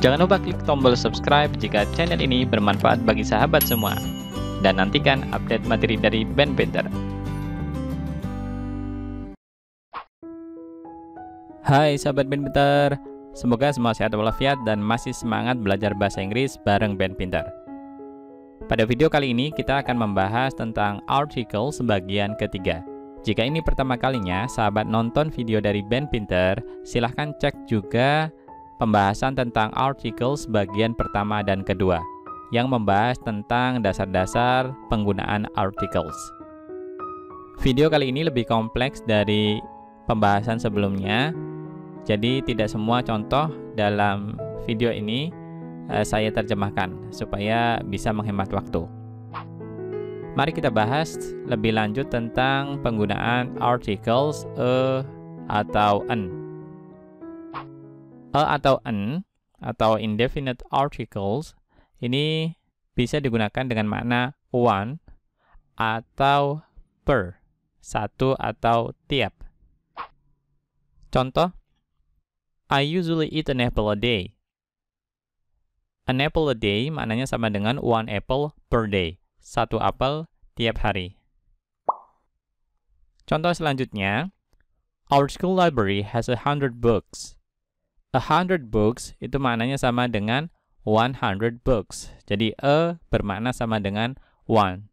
Jangan lupa klik tombol subscribe jika channel ini bermanfaat bagi sahabat semua. Dan nantikan update materi dari Ben Pinter. Hai sahabat Ben Pinter, semoga semua sehat walafiat dan masih semangat belajar bahasa Inggris bareng Ben Pinter. Pada video kali ini kita akan membahas tentang article sebagian ketiga. Jika ini pertama kalinya sahabat nonton video dari Ben Pinter, silahkan cek juga pembahasan tentang article bagian pertama dan kedua yang membahas tentang dasar-dasar penggunaan articles. Video kali ini lebih kompleks dari pembahasan sebelumnya, jadi tidak semua contoh dalam video ini saya terjemahkan supaya bisa menghemat waktu. Mari kita bahas lebih lanjut tentang penggunaan articles atau an. Atau an atau indefinite articles ini bisa digunakan dengan makna one atau per, satu atau tiap. Contoh, I usually eat an apple a day. An apple a day maknanya sama dengan one apple per day, satu apel tiap hari. Contoh selanjutnya, our school library has 100 books. 100 books itu maknanya sama dengan 100 books. Jadi bermakna sama dengan one.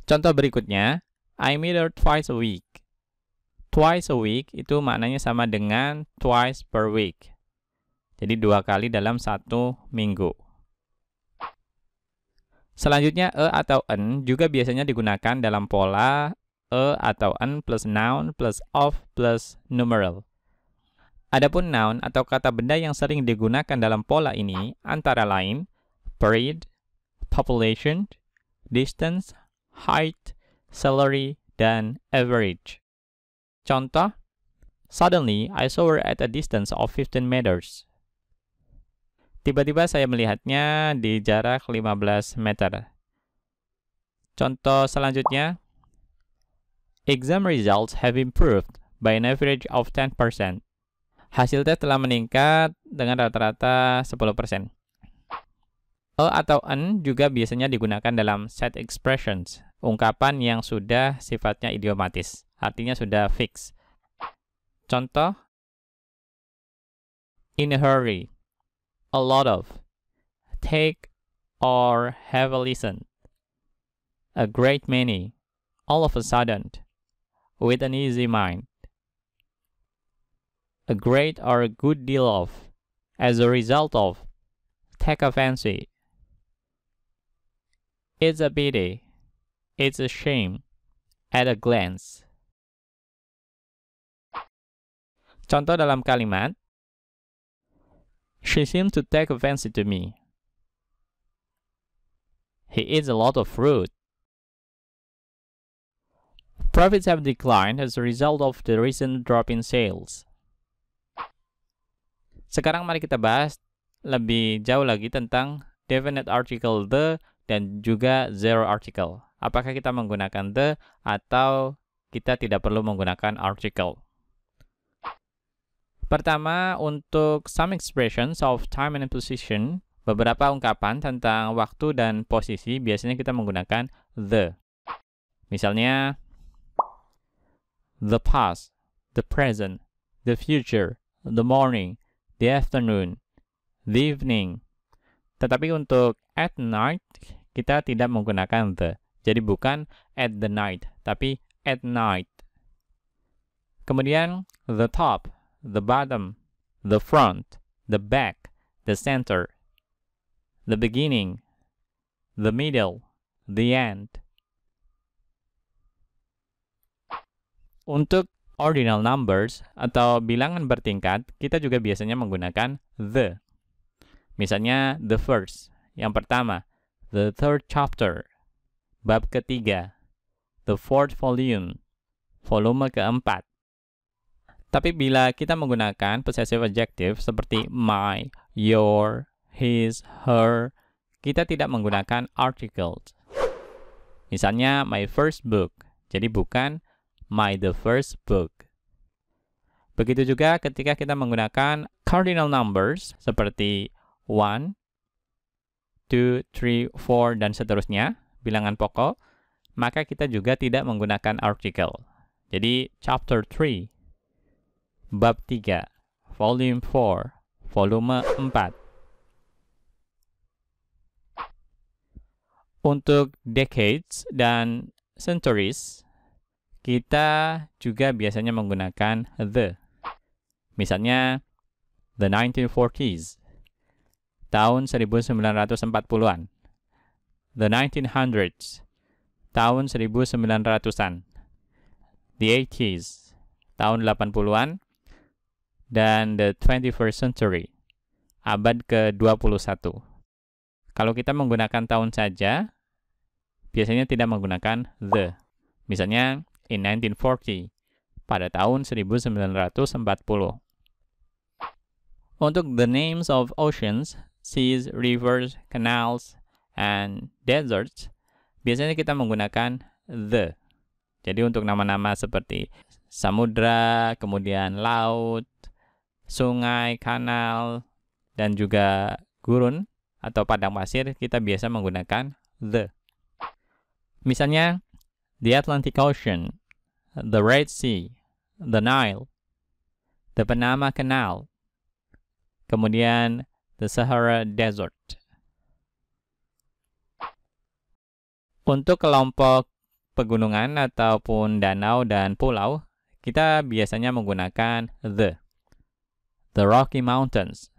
Contoh berikutnya, I meet her twice a week. Twice a week itu maknanya sama dengan twice per week. Jadi 2 kali dalam 1 minggu. Selanjutnya, atau an juga biasanya digunakan dalam pola atau an plus noun plus of plus numeral. Adapun noun atau kata benda yang sering digunakan dalam pola ini antara lain period, population, distance, height, salary, dan average. Contoh, suddenly I saw her at a distance of 15 meters. Tiba-tiba saya melihatnya di jarak 15 meter. Contoh selanjutnya, exam results have improved by an average of 10%. Hasil tes telah meningkat dengan rata-rata 10%. Atau an juga biasanya digunakan dalam set expressions, ungkapan yang sudah sifatnya idiomatis, artinya sudah fix. Contoh, in a hurry, a lot of, take or have a listen, a great many, all of a sudden, with an easy mind. A great or a good deal of, as a result of, take a fancy. It's a pity, it's a shame, at a glance. Contoh dalam kalimat, she seems to take a fancy to me. He eats a lot of fruit. Profits have declined as a result of the recent drop in sales. Sekarang mari kita bahas lebih jauh lagi tentang definite article the dan juga zero article. Apakah kita menggunakan the atau kita tidak perlu menggunakan article? Pertama, untuk some expressions of time and position, beberapa ungkapan tentang waktu dan posisi biasanya kita menggunakan the. Misalnya, the past, the present, the future, the morning, the afternoon, the evening. Tetapi untuk at night, kita tidak menggunakan the. Jadi bukan at the night, tapi at night. Kemudian, the top, the bottom, the front, the back, the center, the beginning, the middle, the end. Untuk ordinal numbers atau bilangan bertingkat, kita juga biasanya menggunakan the. Misalnya the first, yang pertama, the third chapter, bab ketiga, the fourth volume, volume keempat. Tapi bila kita menggunakan possessive adjective seperti my, your, his, her, kita tidak menggunakan articles. Misalnya my first book, jadi bukan my the first book. Begitu juga ketika kita menggunakan cardinal numbers seperti 1, 2, 3, 4, dan seterusnya, bilangan pokok, maka kita juga tidak menggunakan article. Jadi, chapter 3, bab 3, volume 4, volume 4. Untuk decades dan centuries, kita juga biasanya menggunakan the. Misalnya, the 1940s, tahun 1940-an. The 1900s, tahun 1900-an. The 80s, tahun 80-an. Dan the 21st century, abad ke-21. Kalau kita menggunakan tahun saja, biasanya tidak menggunakan the. Misalnya, in 1940, pada tahun 1940. Untuk the names of oceans, seas, rivers, canals, and deserts, biasanya kita menggunakan the. Jadi untuk nama-nama seperti samudra, kemudian laut, sungai, kanal, dan juga gurun atau padang pasir, kita biasa menggunakan the. Misalnya, the Atlantic Ocean, the Red Sea, the Nile, the Panama Canal, kemudian the Sahara Desert. Untuk kelompok pegunungan ataupun danau dan pulau, kita biasanya menggunakan the. The Rocky Mountains,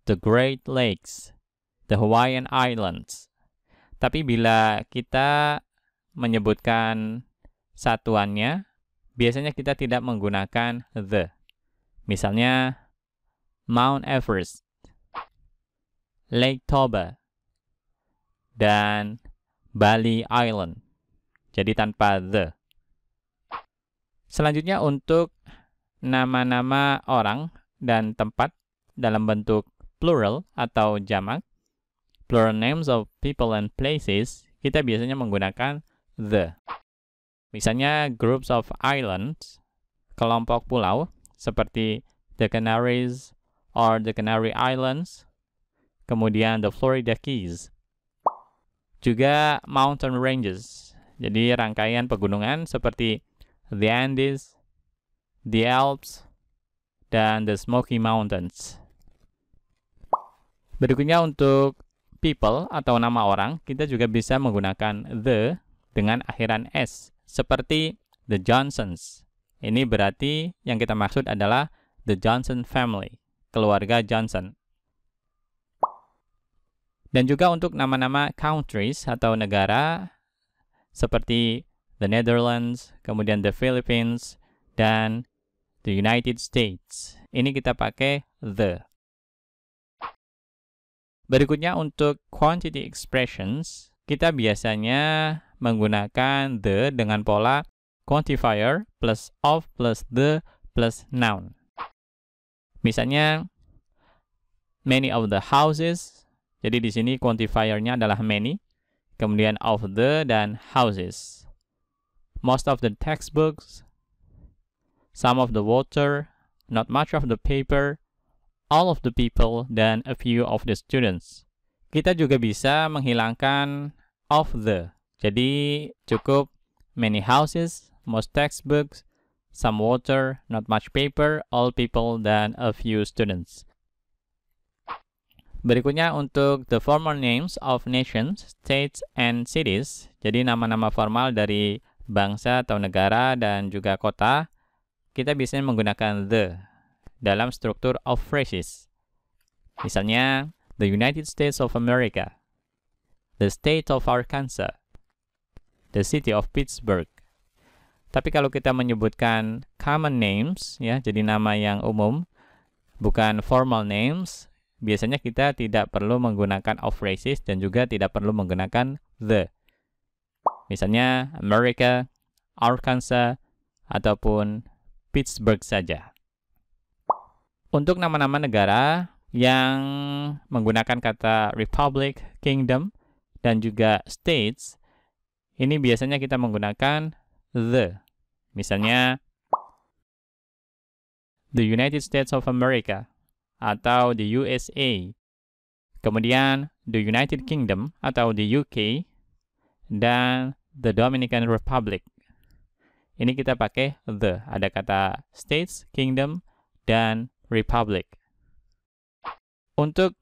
the Great Lakes, the Hawaiian Islands. Tapi bila kita menyebutkan satuannya, biasanya kita tidak menggunakan the. Misalnya, Mount Everest, Lake Toba, dan Bali Island. Jadi tanpa the. Selanjutnya untuk nama-nama orang dan tempat dalam bentuk plural atau jamak, plural names of people and places, kita biasanya menggunakan the. Misalnya groups of islands, kelompok pulau, seperti the Canaries or the Canary Islands, kemudian the Florida Keys. Juga mountain ranges, jadi rangkaian pegunungan seperti the Andes, the Alps, dan the Smoky Mountains. Berikutnya untuk people atau nama orang, kita juga bisa menggunakan the dengan akhiran s, seperti the Johnsons. Ini berarti yang kita maksud adalah the Johnson family, keluarga Johnson. Dan juga untuk nama-nama countries atau negara, seperti the Netherlands, kemudian the Philippines, dan the United States. Ini kita pakai the. Berikutnya untuk quantity expressions, kita biasanya menggunakan the dengan pola quantifier plus of plus the plus noun. Misalnya, many of the houses. Jadi di sini quantifiernya adalah many, kemudian of the dan houses. Most of the textbooks, some of the water, not much of the paper, all of the people, dan a few of the students. Kita juga bisa menghilangkan of the. Jadi cukup many houses, most textbooks, some water, not much paper, all people, dan a few students. Berikutnya untuk the formal names of nations, states, and cities. Jadi nama-nama formal dari bangsa atau negara dan juga kota, kita biasanya menggunakan the dalam struktur of phrases. Misalnya, the United States of America, the state of Arkansas, the city of Pittsburgh. Tapi kalau kita menyebutkan common names, ya, jadi nama yang umum, bukan formal names, biasanya kita tidak perlu menggunakan of phrases dan juga tidak perlu menggunakan the. Misalnya America, Arkansas, ataupun Pittsburgh saja. Untuk nama-nama negara yang menggunakan kata republic, kingdom, dan juga states, ini biasanya kita menggunakan the. Misalnya the United States of America, atau the USA. Kemudian the United Kingdom atau the UK, dan the Dominican Republic. Ini kita pakai the, ada kata states, kingdom, dan republic. Untuk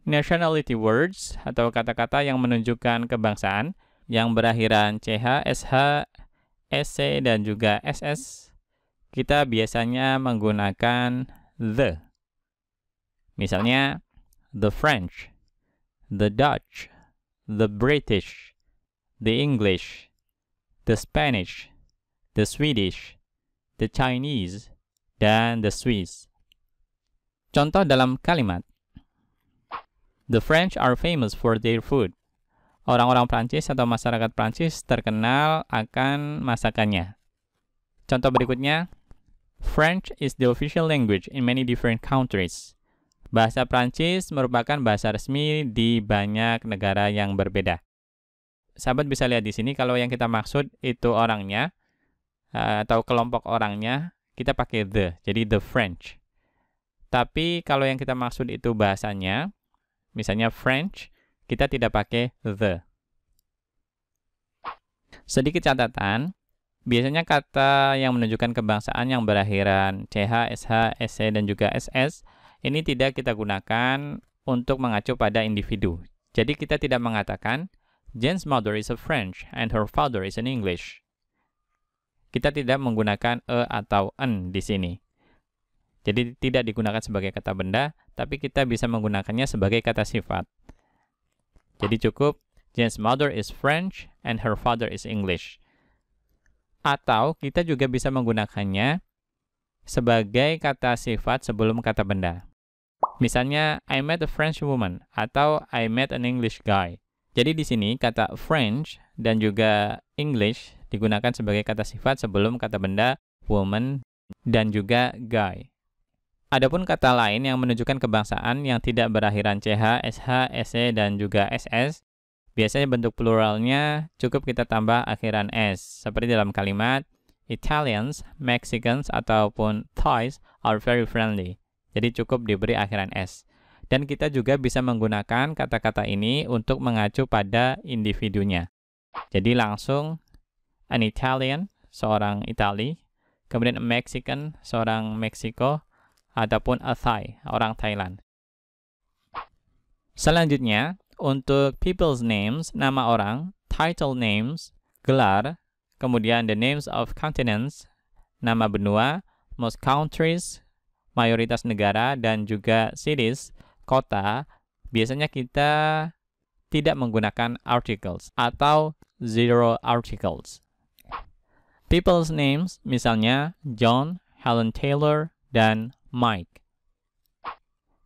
nationality words atau kata-kata yang menunjukkan kebangsaan yang berakhiran CH, SH, SC, dan juga SS, kita biasanya menggunakan the. Misalnya, the French, the Dutch, the British, the English, the Spanish, the Swedish, the Chinese, dan the Swiss. Contoh dalam kalimat. The French are famous for their food. Orang-orang Prancis atau masyarakat Prancis terkenal akan masakannya. Contoh berikutnya. French is the official language in many different countries. Bahasa Prancis merupakan bahasa resmi di banyak negara yang berbeda. Sahabat bisa lihat di sini kalau yang kita maksud itu orangnya atau kelompok orangnya, kita pakai the, jadi the French. Tapi kalau yang kita maksud itu bahasanya, misalnya French, kita tidak pakai the. Sedikit catatan, biasanya kata yang menunjukkan kebangsaan yang berakhiran CH, SH, SC, dan juga SS, ini tidak kita gunakan untuk mengacu pada individu. Jadi kita tidak mengatakan, Jane's mother is a French and her father is an English. Kita tidak menggunakan a atau an di sini. Jadi tidak digunakan sebagai kata benda, tapi kita bisa menggunakannya sebagai kata sifat. Jadi cukup, Jane's mother is French and her father is English. Atau kita juga bisa menggunakannya sebagai kata sifat sebelum kata benda. Misalnya, I met a French woman atau I met an English guy. Jadi di sini kata French dan juga English digunakan sebagai kata sifat sebelum kata benda woman dan juga guy. Adapun kata lain yang menunjukkan kebangsaan yang tidak berakhiran CH, SH, SC, dan juga SS, biasanya bentuk pluralnya cukup kita tambah akhiran S. Seperti dalam kalimat, Italians, Mexicans, ataupun Thais are very friendly. Jadi cukup diberi akhiran S. Dan kita juga bisa menggunakan kata-kata ini untuk mengacu pada individunya. Jadi langsung an Italian, seorang Itali, kemudian a Mexican, seorang Meksiko, ataupun a Thai, orang Thailand. Selanjutnya, untuk people's names, nama orang, title names, gelar, kemudian the names of continents, nama benua, most countries, mayoritas negara, dan juga cities, kota, biasanya kita tidak menggunakan articles atau zero articles. People's names, misalnya John, Helen Taylor, dan Mike.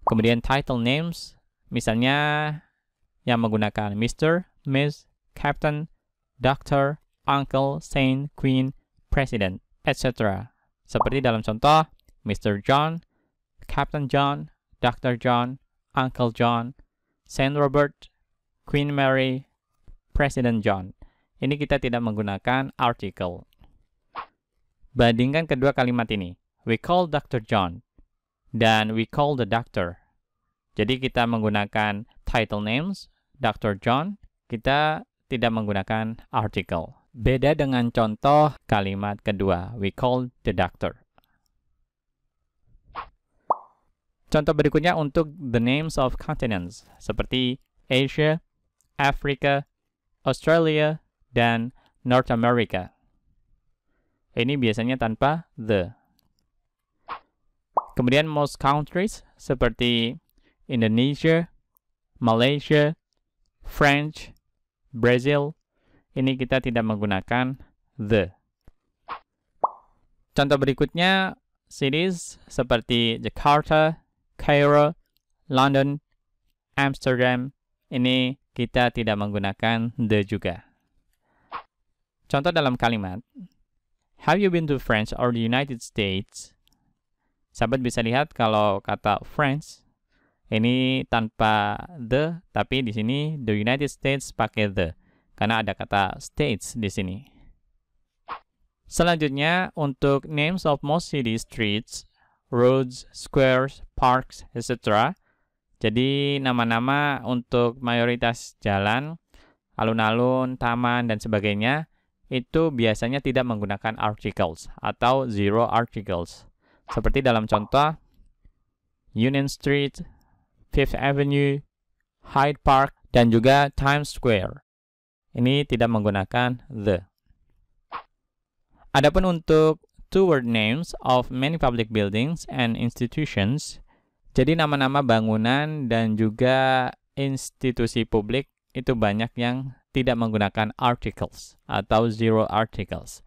Kemudian title names, misalnya yang menggunakan Mr., Miss, Captain, Doctor, Uncle, Saint, Queen, President, etc. Seperti dalam contoh, Mr. John, Captain John, Dr. John, Uncle John, Saint Robert, Queen Mary, President John. Ini kita tidak menggunakan article. Bandingkan kedua kalimat ini. We call Dr. John dan we call the doctor. Jadi kita menggunakan title names, Dr. John, kita tidak menggunakan article. Beda dengan contoh kalimat kedua, we call the doctor. Contoh berikutnya untuk the names of continents, seperti Asia, Africa, Australia, dan North America. Ini biasanya tanpa the. Kemudian most countries, seperti Indonesia, Malaysia, French, Brazil, ini kita tidak menggunakan the. Contoh berikutnya, cities seperti Jakarta, Cairo, London, Amsterdam, ini kita tidak menggunakan the juga. Contoh dalam kalimat, have you been to France or the United States? Sahabat bisa lihat kalau kata France ini tanpa the, tapi di sini the United States pakai the karena ada kata states di sini. Selanjutnya untuk names of most city streets, roads, squares, parks, etc. Jadi nama-nama untuk mayoritas jalan, alun-alun, taman, dan sebagainya itu biasanya tidak menggunakan articles atau zero articles. Seperti dalam contoh Union Street, Fifth Avenue, Hyde Park, dan juga Times Square. Ini tidak menggunakan the. Adapun untuk two-word names of many public buildings and institutions, jadi nama-nama bangunan dan juga institusi publik itu banyak yang tidak menggunakan articles atau zero articles.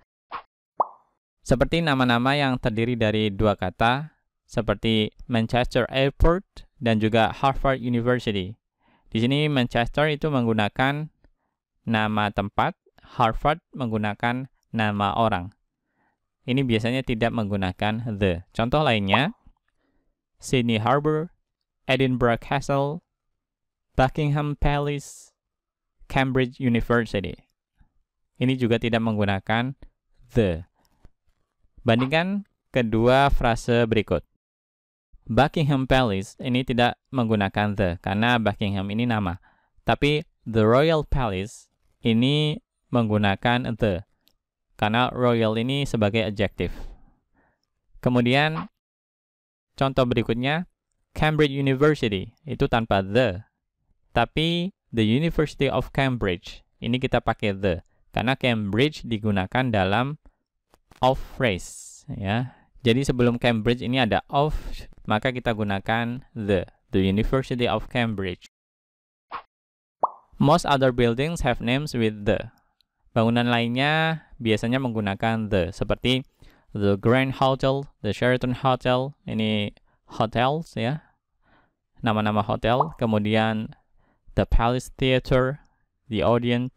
Seperti nama-nama yang terdiri dari dua kata, seperti Manchester Airport dan juga Harvard University. Di sini Manchester itu menggunakan nama tempat, Harvard menggunakan nama orang. Ini biasanya tidak menggunakan the. Contoh lainnya, Sydney Harbour, Edinburgh Castle, Buckingham Palace, Cambridge University. Ini juga tidak menggunakan the. Bandingkan kedua frase berikut. Buckingham Palace ini tidak menggunakan the, karena Buckingham ini nama. Tapi the Royal Palace ini menggunakan the, karena royal ini sebagai adjektif. Kemudian, contoh berikutnya, Cambridge University, itu tanpa the. Tapi, the University of Cambridge, ini kita pakai the. Karena Cambridge digunakan dalam of phrase. Ya. Jadi sebelum Cambridge ini ada of, maka kita gunakan the University of Cambridge. Most other buildings have names with the. Bangunan lainnya biasanya menggunakan the, seperti the Grand Hotel, the Sheraton Hotel, ini hotels ya, nama-nama hotel. Kemudian the Palace Theatre, the Odeon,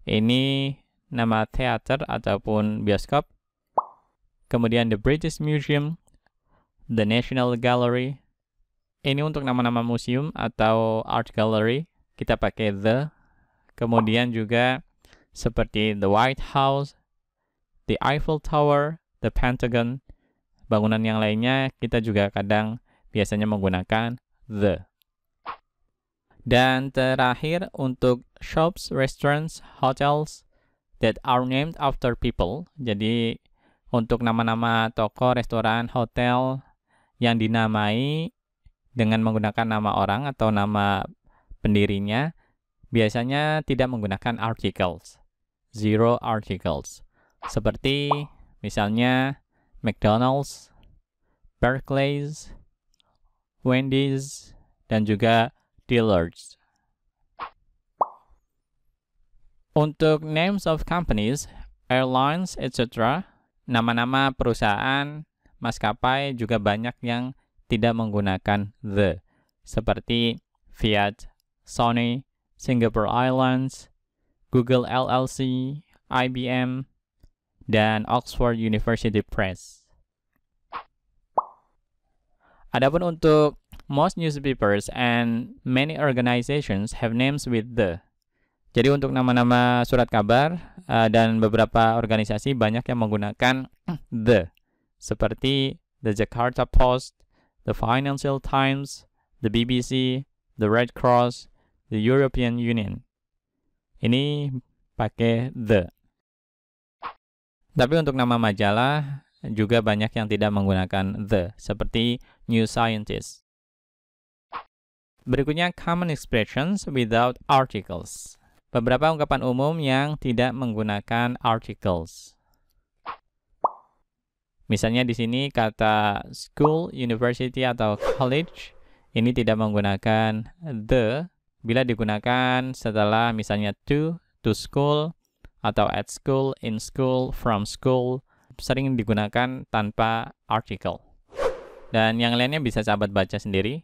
ini nama teater ataupun bioskop. Kemudian the British Museum, the National Gallery, ini untuk nama-nama museum atau art gallery, kita pakai the. Kemudian juga seperti the White House, the Eiffel Tower, the Pentagon. Bangunan yang lainnya kita juga kadang biasanya menggunakan the. Dan terakhir untuk shops, restaurants, hotels that are named after people. Jadi untuk nama-nama toko, restoran, hotel yang dinamai dengan menggunakan nama orang atau nama pendirinya, biasanya tidak menggunakan articles, zero articles. Seperti misalnya McDonald's, Barclays, Wendy's, dan juga Dillard's. Untuk names of companies, airlines, etc., nama-nama perusahaan, maskapai juga banyak yang tidak menggunakan the. Seperti Fiat, Sony, Singapore Airlines, Google LLC, IBM, dan Oxford University Press. Adapun untuk most newspapers and many organizations have names with the. Jadi untuk nama-nama surat kabar dan beberapa organisasi banyak yang menggunakan the. Seperti the Jakarta Post, the Financial Times, the BBC, the Red Cross, the European Union. Ini pakai the. Tapi untuk nama majalah juga banyak yang tidak menggunakan the, seperti New Scientist. Berikutnya common expressions without articles. Beberapa ungkapan umum yang tidak menggunakan articles. Misalnya di sini kata school, university, atau college ini tidak menggunakan the bila digunakan setelah misalnya to school, atau at school, in school, from school, sering digunakan tanpa article. Dan yang lainnya bisa sahabat baca sendiri.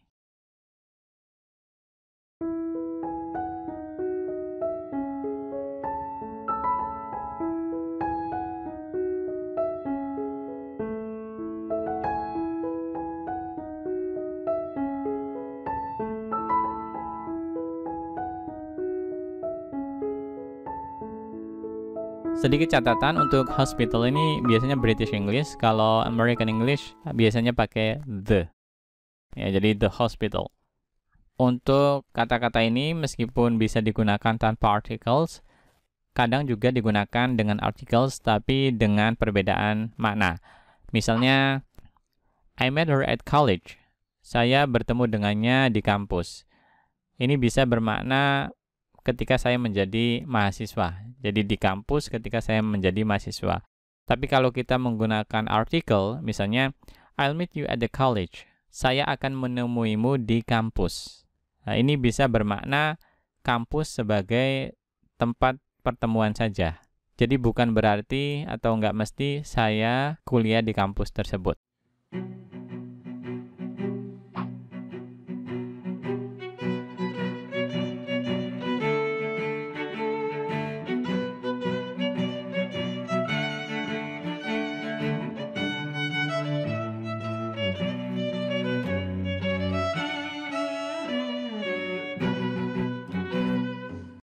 Sedikit catatan untuk hospital ini biasanya British English, kalau American English biasanya pakai the. Ya, jadi the hospital. Untuk kata-kata ini meskipun bisa digunakan tanpa articles, kadang juga digunakan dengan articles tapi dengan perbedaan makna. Misalnya, I met her at college. Saya bertemu dengannya di kampus. Ini bisa bermakna ketika saya menjadi mahasiswa. Jadi di kampus ketika saya menjadi mahasiswa. Tapi kalau kita menggunakan article, misalnya, I'll meet you at the college. Saya akan menemuimu di kampus. Nah, ini bisa bermakna kampus sebagai tempat pertemuan saja. Jadi bukan berarti atau nggak mesti saya kuliah di kampus tersebut.